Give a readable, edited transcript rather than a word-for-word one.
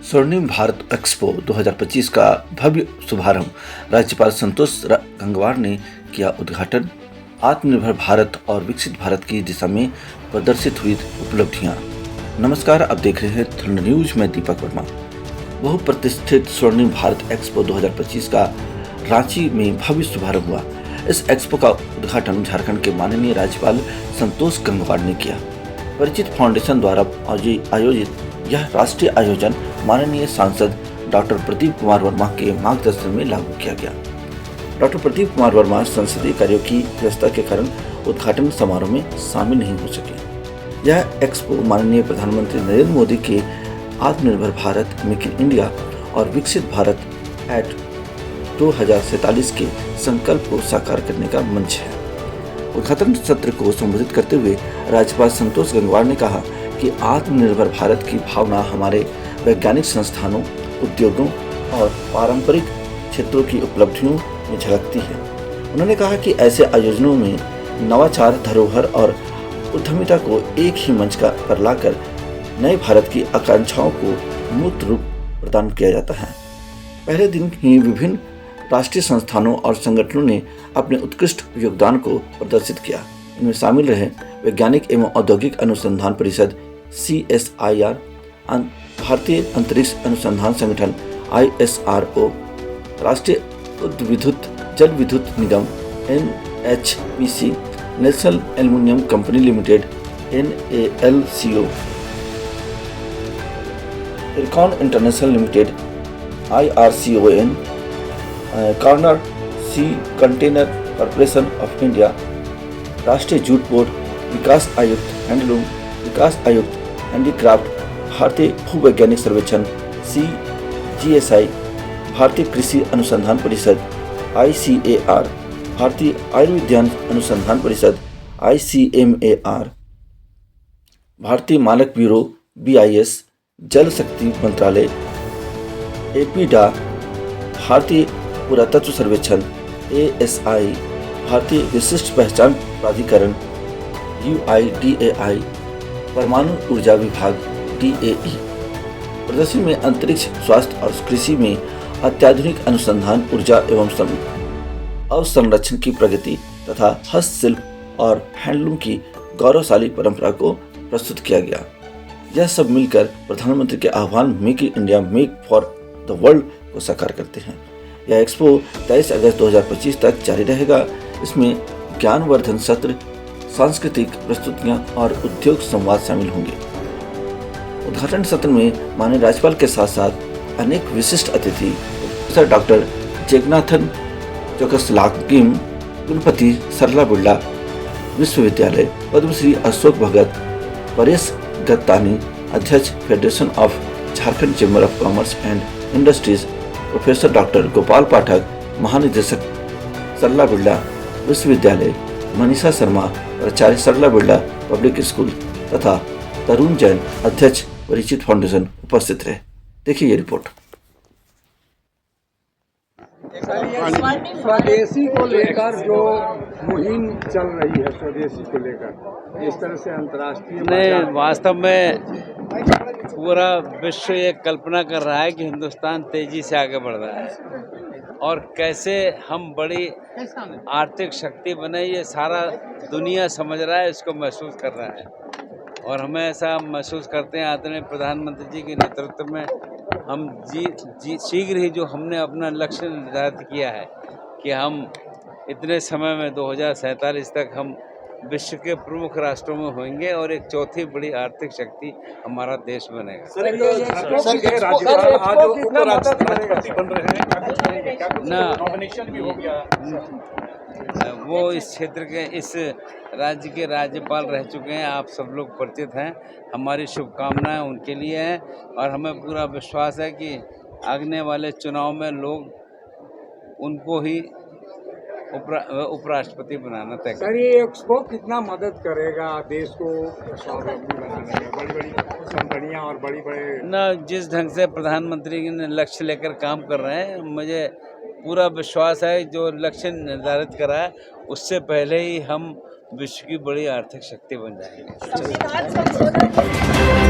स्वर्णिम भारत एक्सपो 2025 का भव्य शुभारंभ राज्यपाल संतोष गंगवार ने किया उद्घाटन। आत्मनिर्भर भारत और विकसित भारत की दिशा में प्रदर्शित हुई उपलब्धियां। नमस्कार, आप देख रहे हैं थंड न्यूज में दीपक वर्मा। बहुप्रतिष्ठित स्वर्णिम भारत एक्सपो 2025 का रांची में भव्य शुभारंभ हुआ। इस एक्सपो का उद्घाटन झारखंड के माननीय राज्यपाल संतोष गंगवार ने किया। परिचित फाउंडेशन द्वारा आयोजित यह राष्ट्रीय आयोजन माननीय सांसद डॉक्टर प्रदीप कुमार वर्मा के मार्गदर्शन में लागू किया गया। डॉक्टर प्रदीप कुमार वर्मा संसदीय कार्यों की व्यस्तता के कारण उद्घाटन समारोह में शामिल नहीं हो सके। यह एक्सपो माननीय प्रधानमंत्री नरेंद्र मोदी के आत्मनिर्भर भारत, मेक इन इंडिया और विकसित भारत एट 2047 के संकल्प को साकार करने का मंच है। उद्घाटन सत्र को संबोधित करते हुए राज्यपाल संतोष गंगवार ने कहा कि आत्मनिर्भर भारत की भावना हमारे वैज्ञानिक संस्थानों, उद्योगों और पारंपरिक क्षेत्रों की उपलब्धियों में झलकती है। उन्होंने कहा कि ऐसे आयोजनों में नवाचार, धरोहर और उद्यमिता को एक ही मंच पर लाकर नए भारत की आकांक्षाओं को मूर्त रूप प्रदान किया जाता है। पहले दिन ही विभिन्न राष्ट्रीय संस्थानों और संगठनों ने अपने उत्कृष्ट योगदान को प्रदर्शित किया। इनमें शामिल रहे वैज्ञानिक एवं औद्योगिक अनुसंधान परिषद CSIR, भारतीय अंतरिक्ष अनुसंधान संगठन ISRO, राष्ट्रीय विद्युत जल विद्युत निगम NHPC, national aluminium company limited NALCO, Ircon international limited IRCON, कॉर्नर सी कंटेनर कॉर्पोरेशन ऑफ इंडिया, राष्ट्रीय जूट बोर्ड, विकास आयुक्त हैंडलूम, विकास आयुक्त हैंडीक्राफ्ट, भारतीय भूवैज्ञानिक सर्वेक्षण CGSI, भारतीय कृषि अनुसंधान परिषद ICAR, भारतीय आयुर्विज्ञान अनुसंधान परिषद ICMAR, भारतीय मानक ब्यूरो BIS, जल शक्ति मंत्रालय APDA, भारतीय पुरातत्व सर्वेक्षण ASI, भारतीय विशिष्ट पहचान प्राधिकरण UIDAI, परमाणु ऊर्जा विभाग DAE। प्रदर्शनी में अंतरिक्ष, स्वास्थ्य और कृषि में अत्याधुनिक अनुसंधान, ऊर्जा एवं अवसंरक्षण की प्रगति तथा हस्तशिल्प और हैंडलूम की गौरवशाली परंपरा को प्रस्तुत किया गया। यह सब मिलकर प्रधानमंत्री के आह्वान make in India, make for the world को साकार करते हैं। यह एक्सपो 23 अगस्त 2025 तक जारी रहेगा। इसमें ज्ञानवर्धन सत्र, सांस्कृतिक प्रस्तुतियां और उद्योग संवाद शामिल होंगे। उद्घाटन सत्र में माननीय राज्यपाल के साथ साथ अनेक विशिष्ट अतिथि प्रोफेसर डॉक्टर जगन्नाथन चोकसलागिम, कुलपति सरला बिरला विश्वविद्यालय, पद्मश्री अशोक भगत, परेश गत्तानी, अध्यक्ष federation of Jharkhand chamber of commerce and industries, professor doctor Gopal Pathak, महानिदेशक सरला बिरला विश्वविद्यालय, मनीषा शर्मा, प्राचार्य सरला बिरला पब्लिक स्कूल तथा तरुण जैन, अध्यक्ष परिचित फाउंडेशन उपस्थित रहे। देखिए ये रिपोर्ट। स्वदेशी को लेकर जो मुहिम चल रही है, स्वदेशी को लेकर इस तरह से अंतर्राष्ट्रीय नहीं, वास्तव में पूरा विश्व ये कल्पना कर रहा है कि हिंदुस्तान तेजी से आगे बढ़ रहा है और कैसे हम बड़ी आर्थिक शक्ति बने, ये सारा दुनिया समझ रहा है, इसको महसूस कर रहा है। और हमें ऐसा महसूस करते हैं आदरणीय प्रधानमंत्री जी के नेतृत्व में हम शीघ्र ही जो हमने अपना लक्ष्य निर्धारित किया है कि हम इतने समय में 2047 तक हम विश्व के प्रमुख राष्ट्रों में होंगे और एक चौथी बड़ी आर्थिक शक्ति हमारा देश बनेगा। वो इस क्षेत्र के, इस राज्य के राज्यपाल रह चुके हैं, आप सब लोग परिचित हैं। हमारी शुभकामनाएं उनके लिए हैं और हमें पूरा विश्वास है कि आने वाले चुनाव में लोग उनको ही उपराष्ट्रपति बनाना तय करेंगे। सर, ये एक्सपो कितना मदद करेगा देश को स्वावलंबी बनाने में? बड़ी-बड़ी कंपनियां और बड़े-बड़े जिस ढंग से प्रधानमंत्री ने लक्ष्य लेकर काम कर रहे हैं, मुझे पूरा विश्वास है जो लक्ष्य निर्धारित करा है उससे पहले ही हम विश्व की बड़ी आर्थिक शक्ति बन जाएंगे। संविधान संशोधन